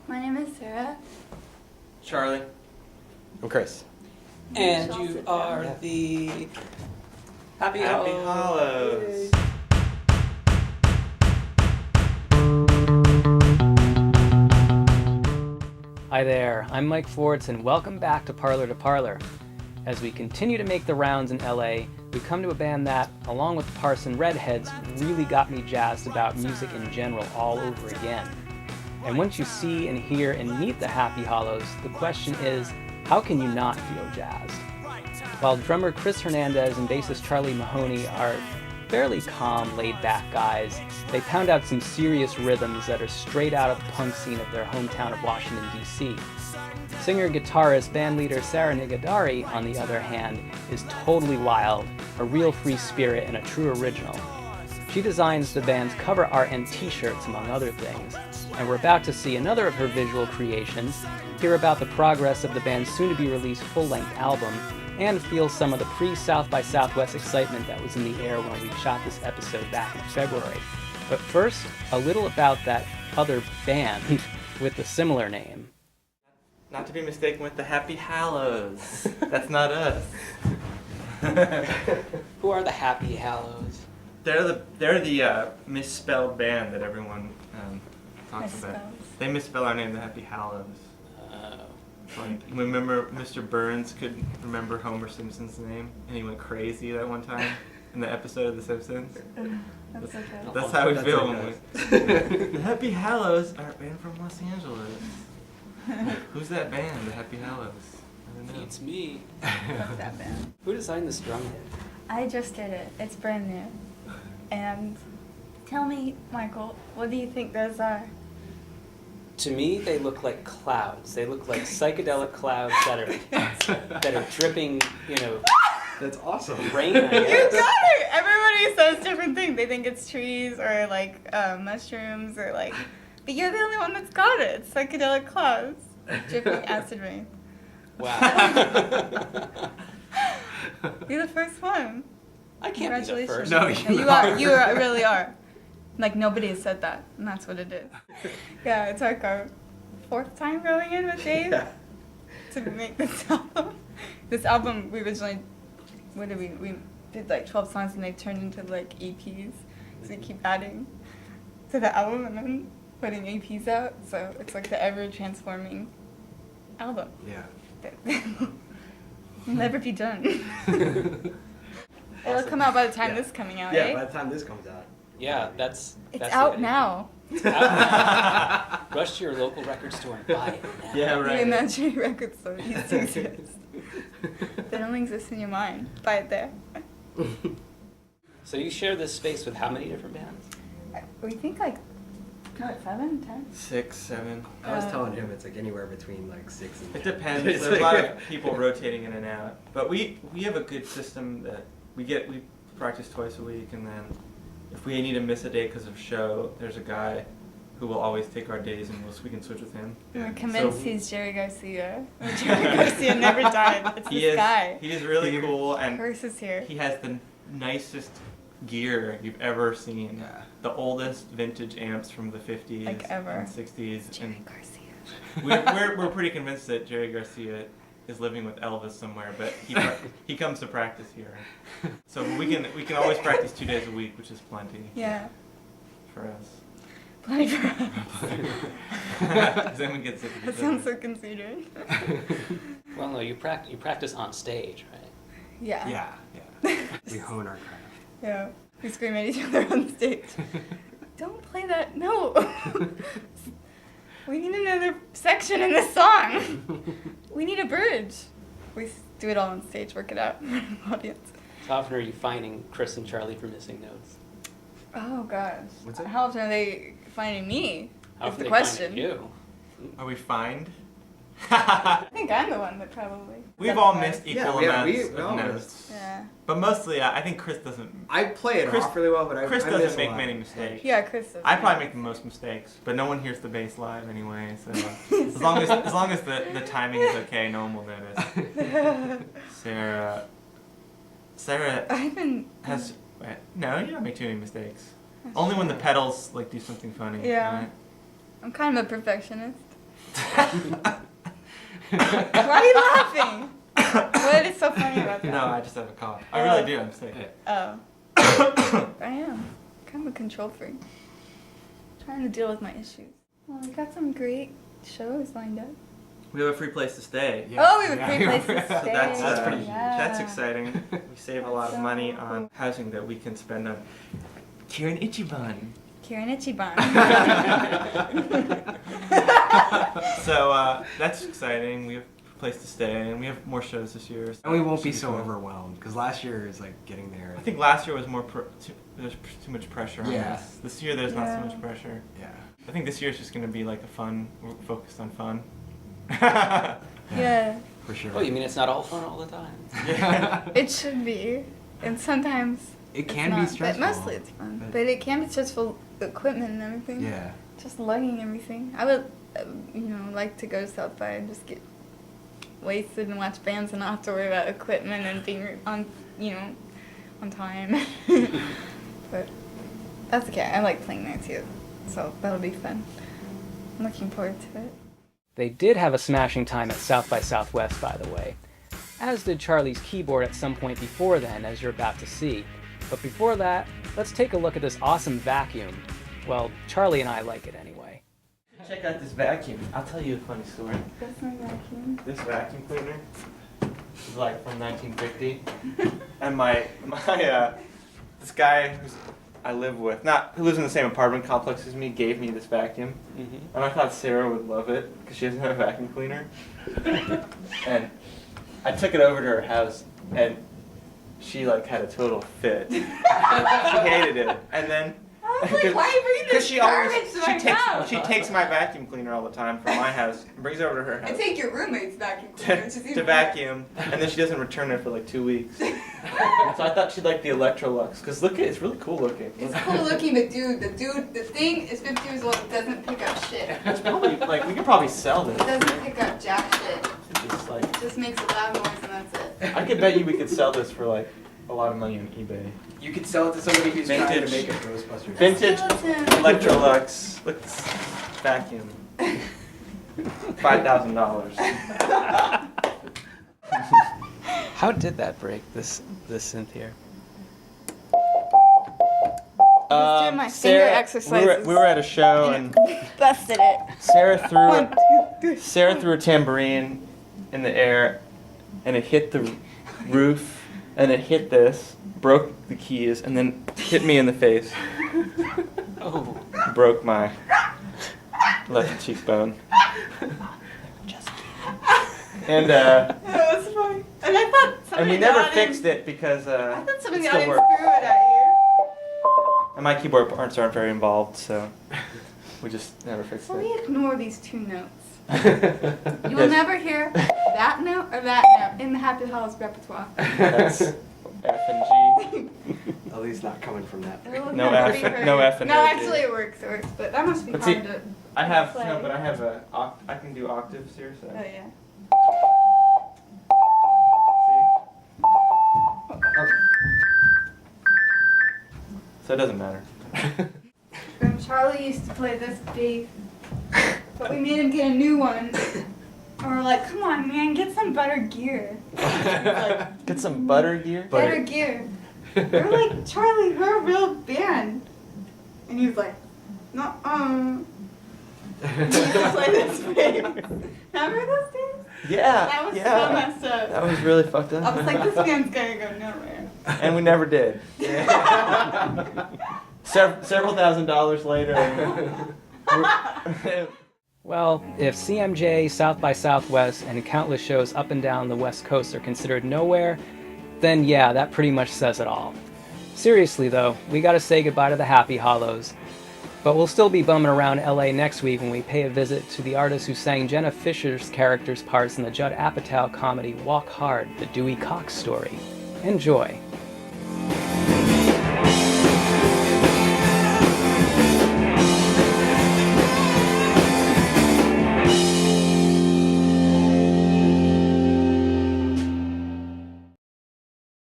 My name is Sarah. Charlie. I'm Chris. And you are the Happy Hollows. Hi there, I'm Mike Fords and welcome back to Parlour. As we continue to make the rounds in LA, we come to a band that, along with Parson Red Heads, really got me jazzed about music in general all over again. And once you see and hear and meet the Happy Hollows, the question is, how can you not feel jazzed? While drummer Chris Hernandez and bassist Charlie Mahoney are fairly calm, laid-back guys, they pound out some serious rhythms that are straight out of the punk scene of their hometown of Washington, D.C. Singer-guitarist bandleader Sarah Negahdari, on the other hand, is totally wild, a real free spirit and a true original. She designs the band's cover art and t-shirts, among other things, and we're about to see another of her visual creations, hear about the progress of the band's soon-to-be-released full-length album, and feel some of the pre-South by Southwest excitement that was in the air when we shot this episode back in February. But first, a little about that other band with a similar name. Not to be mistaken with the Happy Hollows. That's not us. Who are the Happy Hollows? They're the misspelled band that everyone talks about. They misspell our name, the Happy Hollows. Like, remember Mr. Burns couldn't remember Homer Simpson's name, and he went crazy that one time in the episode of The Simpsons? That's okay. That's how we feel when we... The Happy Hollows are a band from Los Angeles. Who's that band, the Happy Hollows? I don't know. It's me. What's that band? Who designed this drum kit? I just did it. It's brand new. And tell me, Michael, what do you think those are? To me, they look like clouds. They look like psychedelic clouds that are dripping, That's awesome. rain, I You guess. got it! Everybody says different things. They think it's trees or like mushrooms or like... But you're the only one that's got it. It's psychedelic clouds. Dripping acid rain. Wow. You're the first one. I can't be the first. No, You are. You really are. Like, nobody has said that, and that's what it is. Yeah, it's like our fourth time going in with Dave to make this album. This album, we originally, we did like 12 songs, and they turned into like EPs. So we keep adding to the album and then putting EPs out. So it's like the ever-transforming album. Yeah. Will never be done. It'll come out by the time this is coming out, Yeah, eh? by the time this comes out. Yeah, that's It's the out idea. now. It's out now. Rush to your local record store and buy it now. Yeah, The right. imaginary record store used to exist. They only exist in your mind. Buy it there. So you share this space with how many different bands? We think like, what, 7, 10? 6, 7. I was telling him it's like anywhere between like 6 and 10. It depends. It's There's a like- lot of people rotating in and out. But we have a good system that we practice twice a week, and then if we need to miss a day because of show, there's a guy who will always take our days, and we can switch with him. We're convinced he's Jerry Garcia. Jerry Garcia never died. It's this guy. He is really cool, and Curse is here. he has the nicest gear you've ever seen. Yeah. The oldest vintage amps from the 50s Like ever. and 60s. Jerry Garcia. We're pretty convinced that Jerry Garcia is living with Elvis somewhere, but he comes to practice here. So we can always practice 2 days a week, which is plenty. Yeah. For us. Plenty for us. Does anyone get sick of That each sounds other? so conceited. Well, no, you practice on stage, right? Yeah. Yeah. We hone our craft. Yeah. We scream at each other on stage. Don't play that. No. We need another section in this song. We need a bridge. We do it all on stage, work it out for the audience. How often are you finding Chris and Charlie for missing notes? Oh gosh. What's that? How often are they finding me? How Is often the they question. finding you? Are we fined? I think I'm the one that probably. We've all missed equal Yeah, amounts we of all notes. missed. Yeah. But mostly, I think Chris doesn't. I play it Chris- off really well, but Chris I miss doesn't a make lot. many mistakes. Yeah, Chris does. I probably make the most mistakes, but no one hears the bass live anyway. So as long as the timing is okay, no one will notice. Sarah I've been. has no, you don't make too many mistakes. Only when the pedals like do something funny. Yeah. Right? I'm kind of a perfectionist. Why are you laughing? What is so funny about that? No, I just have a cough. I really do. I'm sick. Oh. I am. Kind of a control freak. Trying to deal with my issues. Well, we got some great shows lined up. We have a free place to stay. Yeah. Oh, we have a great place to So stay. that's pretty huge. That's exciting. We save a lot of So money cool. on housing that we can spend on Kieran Ichiban. Kieran Ichiban. So that's exciting. We have a place to stay, and we have more shows this year. And we won't be Should so fun. overwhelmed because last year is like getting there. I think last year was more there's too much pressure on Yeah. us. This year there's not Yeah. so much pressure. Yeah. I think this year is just going to be like a fun. We're focused on fun. Yeah, For sure. Oh, you mean it's not all fun all the time? Yeah. it should be. And sometimes It it's can not, be stressful. But mostly it's fun. But- But it can be stressful, equipment and everything. Yeah. Just lugging everything. I would, like to go to South by and just get wasted and watch bands and not have to worry about equipment and being on, on time. But that's okay. I like playing there too. So that'll be fun. I'm looking forward to it. They did have a smashing time at South by Southwest, by the way. As did Charlie's keyboard at some point before then, as you're about to see. But before that, let's take a look at this awesome vacuum. Well, Charlie and I like it anyway. Check out this vacuum. I'll tell you a funny story. That's my vacuum. This vacuum cleaner is like from 1950, and this guy I live with, who lives in the same apartment complex as me, gave me this vacuum, and I thought Sarah would love it because she doesn't have a vacuum cleaner, and I took it over to her house, and she had a total fit. She hated it, and then. I was like, why are you bringing this garbage to my house? She takes my vacuum cleaner all the time from my house and brings it over to her house. I take your roommate's vacuum cleaner, which is to even vacuum, and then she doesn't return it for like 2 weeks. So I thought she'd like the Electrolux, because look, it's really cool looking. It's cool looking, but the thing is 50 years old. It doesn't pick up shit. It's probably we could probably sell It this. doesn't pick up jack shit. Just It just makes a loud noise and that's it. I could bet you we could sell this for a lot of money on eBay. You could sell it to somebody who's trying to Vintage. make a Ghostbusters. Vintage Skeleton. Electrolux. Look, this vacuum. $5,000. How did that break, this synth here? Just doing my finger exercises. We were at a show and Busted it. Sarah threw 1, 2, 3. Sarah threw a tambourine in the air, and it hit the roof, and it hit this, broke the keys, and then hit me in the face. Oh. Broke my left cheekbone. And That was funny. And I thought somebody we never got fixed in. it because I thought somebody it got still in works. threw it at you. And my keyboard parts aren't very involved, so we just never fixed Let it. me ignore these 2 notes. You will Yes. never hear that note or that note in the Happy Hollows repertoire. That's F and G. At least not coming from that. It will No never F- be heard. no F and No, no G. actually it works, but that must be Let's hard see. to. I have Play. no, but I have I can do octaves here, so. Oh yeah. So it doesn't matter. And Charlie used to play this bass, but we made him get a new one. And we're like, come on, man, get some better gear. Get some butter gear. Better gear. We're like, Charlie, we're a real band. And he was like, no, He just like this bass. Remember those days? Yeah. That was so yeah. messed up. That was really fucked up. I was like, this band's gonna go nowhere. And we never did. Several $1,000s later. Well, if CMJ, South by Southwest, and countless shows up and down the West Coast are considered nowhere, then yeah, that pretty much says it all. Seriously though, we gotta say goodbye to the Happy Hollows. But we'll still be bumming around LA next week when we pay a visit to the artist who sang Jenna Fischer's character's parts in the Judd Apatow comedy Walk Hard, the Dewey Cox story. Enjoy.